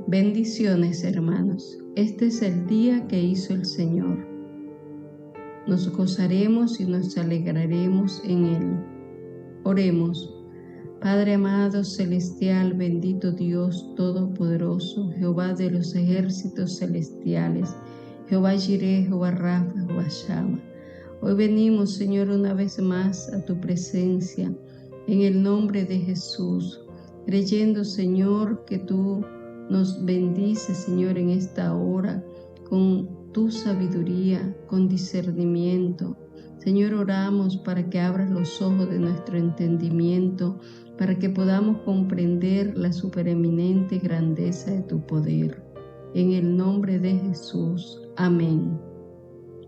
Bendiciones, hermanos. Este es el día que hizo el Señor. Nos gozaremos y nos alegraremos en Él. Oremos. Padre amado, celestial, bendito Dios Todopoderoso, Jehová de los ejércitos celestiales, Jehová Jireh, Jehová Rafa, Jehová Shama. Hoy venimos, Señor, una vez más a tu presencia, en el nombre de Jesús, creyendo, Señor, que tú nos bendices, Señor, en esta hora, con tu sabiduría, con discernimiento. Señor, oramos para que abras los ojos de nuestro entendimiento, para que podamos comprender la supereminente grandeza de tu poder. En el nombre de Jesús. Amén.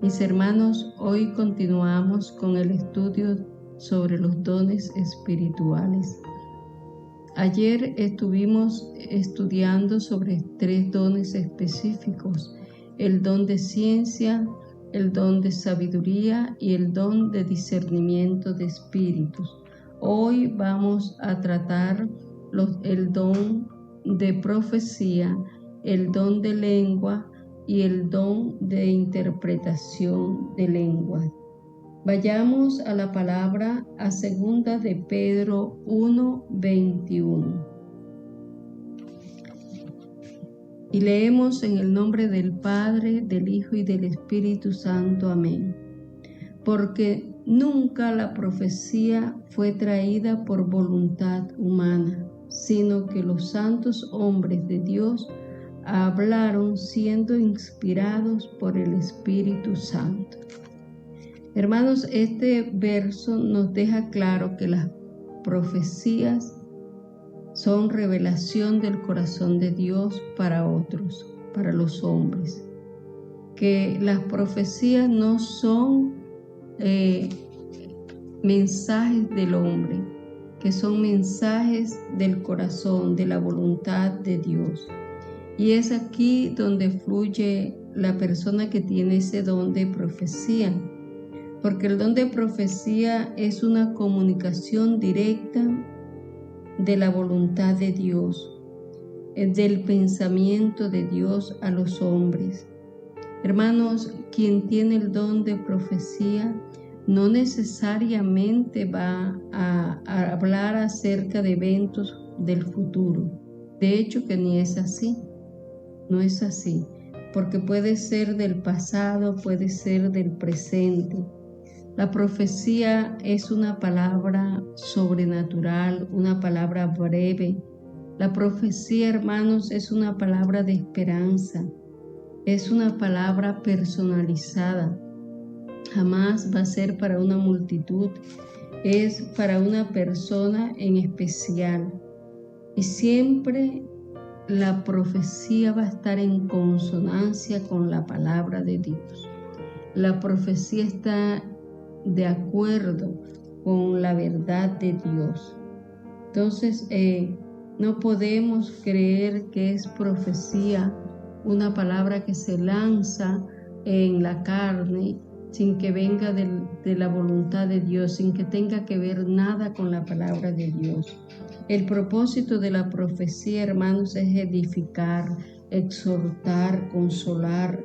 Mis hermanos, hoy continuamos con el estudio sobre los dones espirituales. Ayer estuvimos estudiando sobre 3 dones específicos: el don de ciencia, el don de sabiduría y el don de discernimiento de espíritus. Hoy vamos a tratar el don de profecía, el don de lengua y el don de interpretación de lengua. Vayamos a la palabra, a 2 de Pedro 1:21. Y leemos en el nombre del Padre, del Hijo y del Espíritu Santo. Amén. Porque nunca la profecía fue traída por voluntad humana, sino que los santos hombres de Dios hablaron siendo inspirados por el Espíritu Santo. Hermanos, este verso nos deja claro que las profecías son revelación del corazón de Dios para otros, para los hombres. Que las profecías no son mensajes del hombre, que son mensajes del corazón, de la voluntad de Dios. Y es aquí donde fluye la persona que tiene ese don de profecía, porque el don de profecía es una comunicación directa de la voluntad de Dios, del pensamiento de Dios a los hombres. Hermanos, quien tiene el don de profecía no necesariamente va a hablar acerca de eventos del futuro. De hecho, que ni es así. No es así, porque puede ser del pasado, puede ser del presente. La profecía es una palabra sobrenatural, una palabra breve. La profecía, hermanos, es una palabra de esperanza, es una palabra personalizada. Jamás va a ser para una multitud, es para una persona en especial. Y siempre la profecía va a estar en consonancia con la palabra de Dios. La profecía está de acuerdo con la verdad de Dios. Entonces, no podemos creer que es profecía una palabra que se lanza en la carne sin que venga de la voluntad de Dios, sin que tenga que ver nada con la palabra de Dios. El propósito de la profecía, hermanos, es edificar, exhortar, consolar.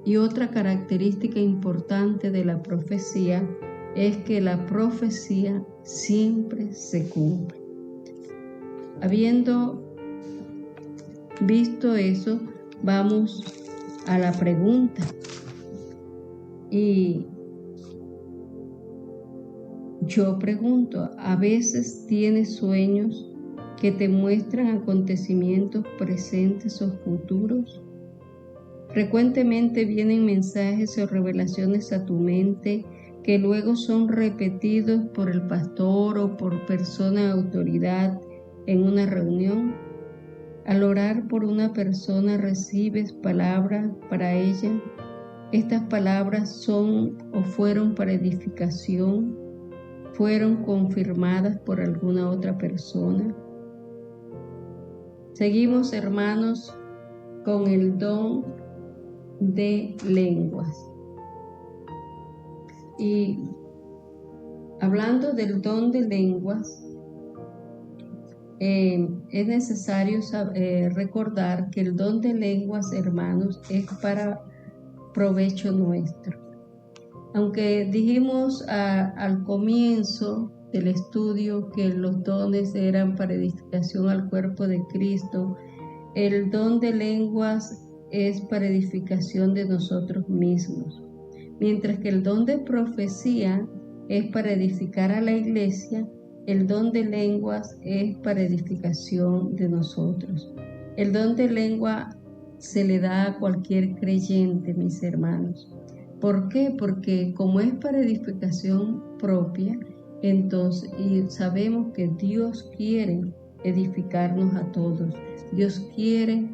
Y otra característica importante de la profecía es que la profecía siempre se cumple. Habiendo visto eso, vamos a la pregunta. Y yo pregunto, ¿a veces tienes sueños que te muestran acontecimientos presentes o futuros? Frecuentemente vienen mensajes o revelaciones a tu mente que luego son repetidos por el pastor o por persona de autoridad en una reunión. Al orar por una persona recibes palabras para ella. Estas palabras son o fueron para edificación, fueron confirmadas por alguna otra persona. Seguimos, hermanos, con el don de lenguas. Y hablando del don de lenguas, es necesario recordar que el don de lenguas, hermanos, es para provecho nuestro. Aunque dijimos al comienzo del estudio que los dones eran para edificación al cuerpo de Cristo, el don de lenguas es para edificación de nosotros mismos, mientras que el don de profecía es para edificar a la iglesia. El don de lenguas es para edificación de nosotros. El don de lengua se le da a cualquier creyente, mis hermanos. ¿Por qué? Porque como es para edificación propia, entonces, y sabemos que Dios quiere edificarnos a todos. Dios quiere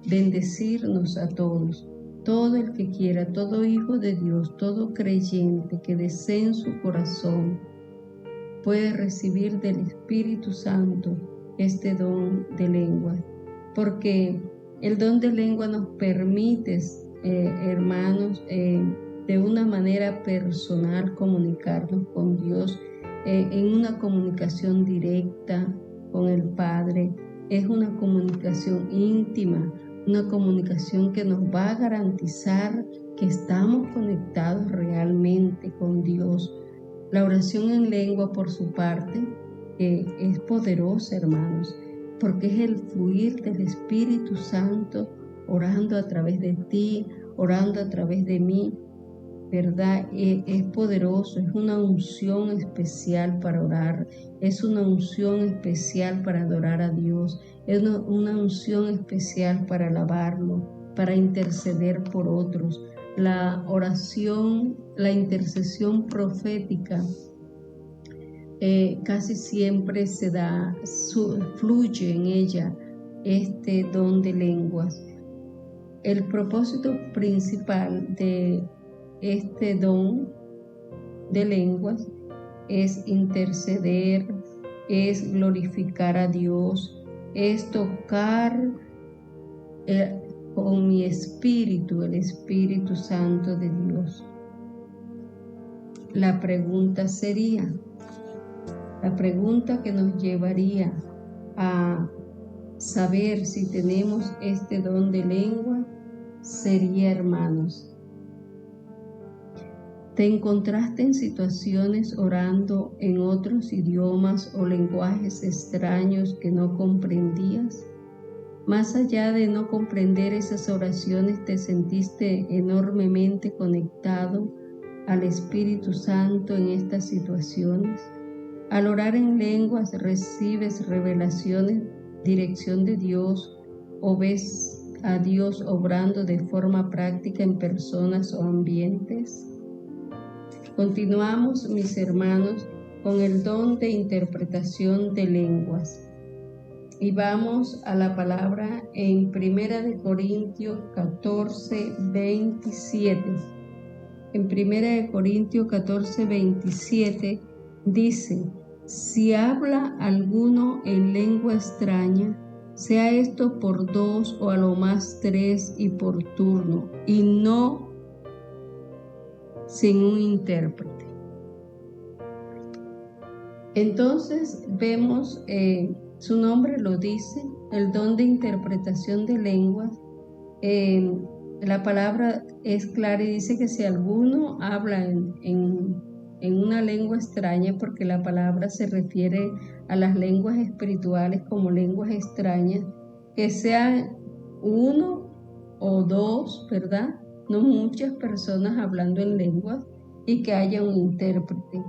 bendecirnos a todos. Todo el que quiera, todo hijo de Dios, todo creyente que desee en su corazón, puede recibir del Espíritu Santo este don de lengua. Porque el don de lengua nos permite, hermanos, de una manera personal comunicarnos con Dios en una comunicación directa con el Padre. Es una comunicación íntima, una comunicación que nos va a garantizar que estamos conectados realmente con Dios. La oración en lengua, por su parte, es poderosa, hermanos, porque es el fluir del Espíritu Santo orando a través de ti, orando a través de mí, ¿verdad? Es poderoso, es una unción especial para orar, es una unción especial para adorar a Dios, es una unción especial para alabarlo, para interceder por otros. La oración, la intercesión profética casi siempre se da, fluye en ella este don de lenguas. El propósito principal de este don de lenguas es interceder, es glorificar a Dios, es tocar con mi espíritu, el Espíritu Santo de Dios. La pregunta que nos llevaría a saber si tenemos este don de lengua sería, hermanos, ¿te encontraste en situaciones orando en otros idiomas o lenguajes extraños que no comprendías? Más allá de no comprender esas oraciones, ¿te sentiste enormemente conectado al Espíritu Santo en estas situaciones? Al orar en lenguas, ¿recibes revelaciones, dirección de Dios o ves a Dios obrando de forma práctica en personas o ambientes? Continuamos, mis hermanos, con el don de interpretación de lenguas. Y vamos a la palabra en 1 Corintios 14, 27. En 1 Corintios 14, 27 dice: si habla alguno en lengua extraña, sea esto por 2 o a lo más 3 y por turno, y no sin un intérprete. Entonces vemos, su nombre lo dice, el don de interpretación de lenguas. La palabra es clara y dice que si alguno habla en una lengua extraña, porque la palabra se refiere a las lenguas espirituales como lenguas extrañas, que sean 1 o 2, ¿verdad? No muchas personas hablando en lenguas, y que haya un intérprete.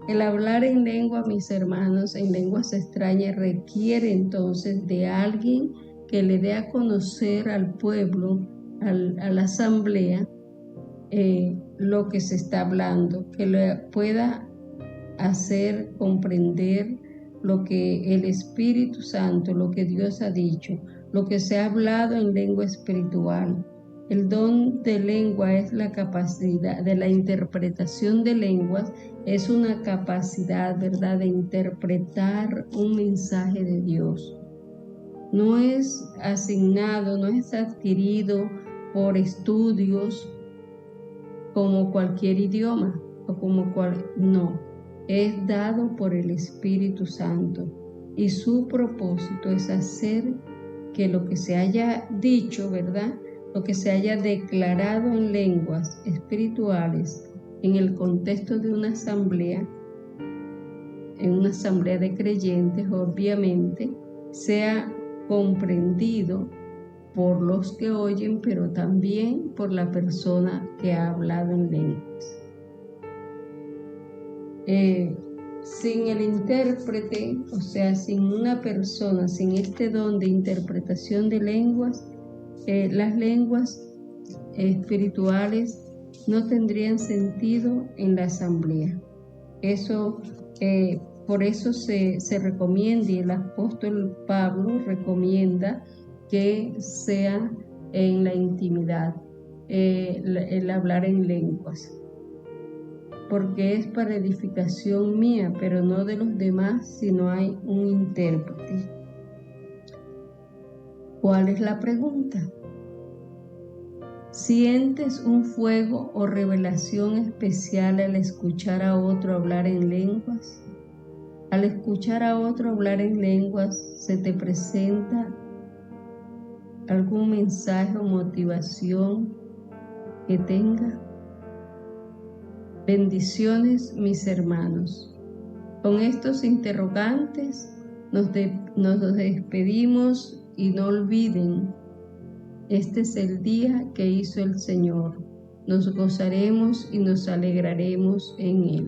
El hablar en lengua, mis hermanos, en lenguas extrañas, requiere entonces de alguien que le dé a conocer al pueblo, a la asamblea, lo que se está hablando, que le pueda hacer comprender lo que el Espíritu Santo, lo que Dios ha dicho, lo que se ha hablado en lengua espiritual. El don de lengua es la capacidad de la interpretación de lenguas, es una capacidad, ¿verdad?, de interpretar un mensaje de Dios. No es asignado, no es adquirido por estudios como cualquier idioma o no, es dado por el Espíritu Santo. y su propósito es hacer que lo que se haya dicho, ¿verdad?, lo que se haya declarado en lenguas espirituales en el contexto de una asamblea, en una asamblea de creyentes, obviamente, sea comprendido por los que oyen, pero también por la persona que ha hablado en lenguas. Sin el intérprete, o sea, sin una persona, sin este don de interpretación de lenguas, las lenguas espirituales no tendrían sentido en la asamblea. Por eso se recomienda, y el apóstol Pablo recomienda que sea en la intimidad, el hablar en lenguas, porque es para edificación mía, pero no de los demás, si no hay un intérprete. ¿Cuál es la pregunta? ¿Sientes un fuego o revelación especial al escuchar a otro hablar en lenguas? Al escuchar a otro hablar en lenguas, ¿se te presenta algún mensaje o motivación que tenga? Bendiciones, mis hermanos. Con estos interrogantes nos despedimos, y no olviden, este es el día que hizo el Señor. Nos gozaremos y nos alegraremos en Él.